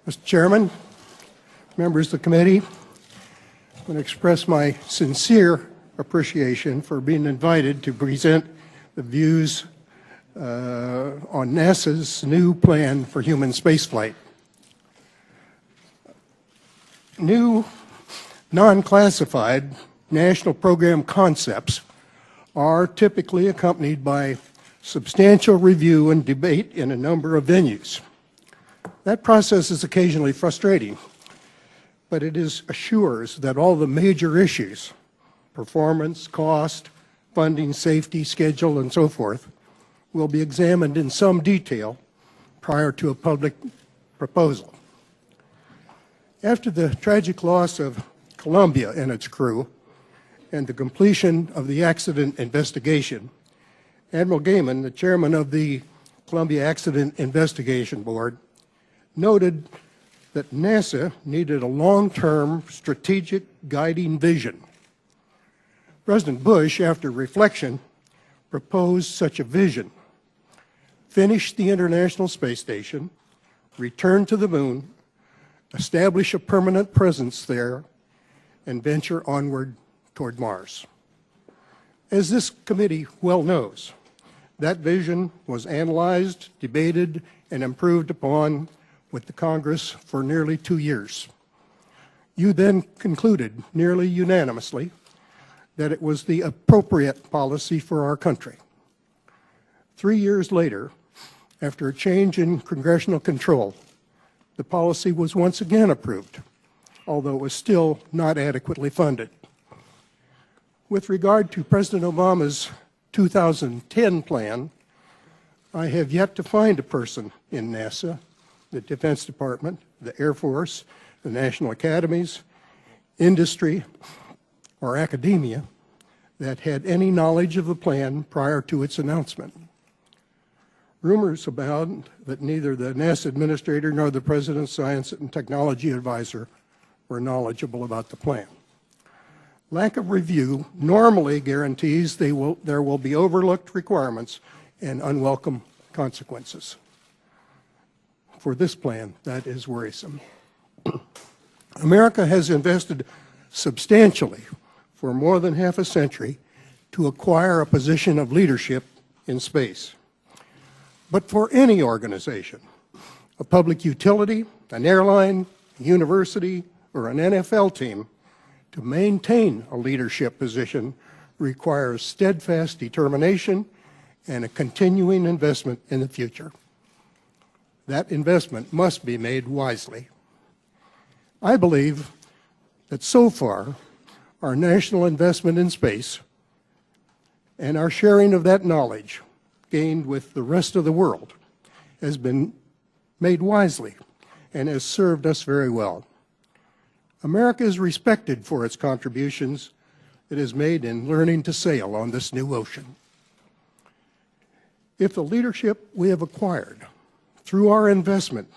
Mr. Chairman, members of the committee, I'm going to express my sincere appreciation for being invited to present the views on NASA's new plan for human spaceflight. New non-classified national program concepts are typically accompanied by substantial review and debate in a number of venues. That process is occasionally frustrating, but it assures that all the major issues, performance, cost, funding, safety, schedule, and so forth, will be examined in some detail prior to a public proposal. After the tragic loss of Columbia and its crew and the completion of the accident investigation, Admiral Gaiman, the chairman of the Columbia Accident Investigation Board, noted that NASA needed a long-term strategic guiding vision. President Bush, after reflection, proposed such a vision: finish the International Space Station, return to the moon, establish a permanent presence there, and venture onward toward Mars. As this committee well knows, that vision was analyzed, debated, and improved upon with the Congress for nearly 2 years. You then concluded, nearly unanimously, that it was the appropriate policy for our country. 3 years later, after a change in congressional control, the policy was once again approved, although it was still not adequately funded. With regard to President Obama's 2010 plan, I have yet to find a person in NASA, the Defense Department, the Air Force, the National Academies, industry, or academia that had any knowledge of the plan prior to its announcement. Rumors abound that neither the NASA administrator nor the President's Science and Technology Advisor were knowledgeable about the plan. Lack of review normally guarantees there will be overlooked requirements and unwelcome consequences. For this plan, that is worrisome. America has invested substantially for more than half a century to acquire a position of leadership in space. But for any organization, a public utility, an airline, a university, or an NFL team, to maintain a leadership position requires steadfast determination and a continuing investment in the future. That investment must be made wisely. I believe that so far, our national investment in space and our sharing of that knowledge gained with the rest of the world has been made wisely and has served us very well. America is respected for its contributions it has made in learning to sail on this new ocean. If the leadership we have acquired through our investment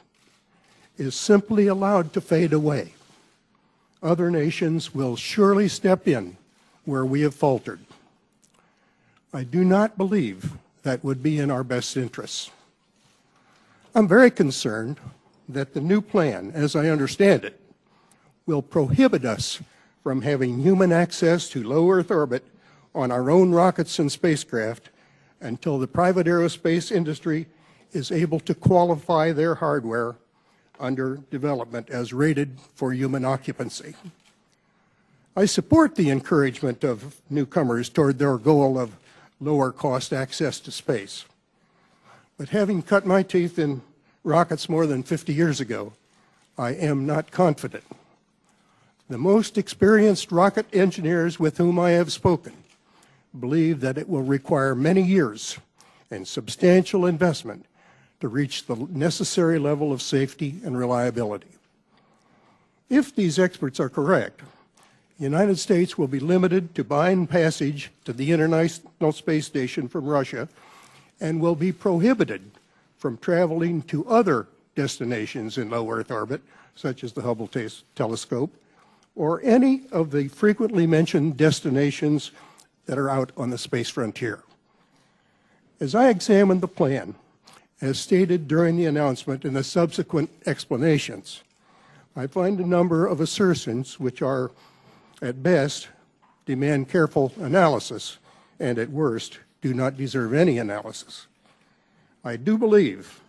is simply allowed to fade away, other nations will surely step in where we have faltered. I do not believe that would be in our best interests. I'm very concerned that the new plan, as I understand it, will prohibit us from having human access to low Earth orbit on our own rockets and spacecraft until the private aerospace industry is able to qualify their hardware under development as rated for human occupancy. I support the encouragement of newcomers toward their goal of lower cost access to space. But having cut my teeth in rockets more than 50 years ago, I am not confident. The most experienced rocket engineers with whom I have spoken believe that it will require many years and substantial investment to reach the necessary level of safety and reliability. If these experts are correct, the United States will be limited to buying passage to the International Space Station from Russia and will be prohibited from traveling to other destinations in low Earth orbit, such as the Hubble telescope, or any of the frequently mentioned destinations that are out on the space frontier. As I examined the plan as stated during the announcement and the subsequent explanations. I find a number of assertions which are, at best, demand careful analysis, and at worst, do not deserve any analysis. I do believe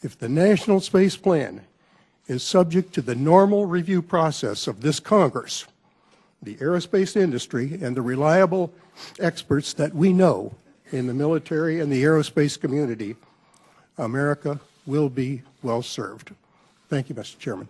if the National Space Plan is subject to the normal review process of this Congress, the aerospace industry, and the reliable experts that we know in the military and the aerospace community, America will be well served. Thank you, Mr. Chairman.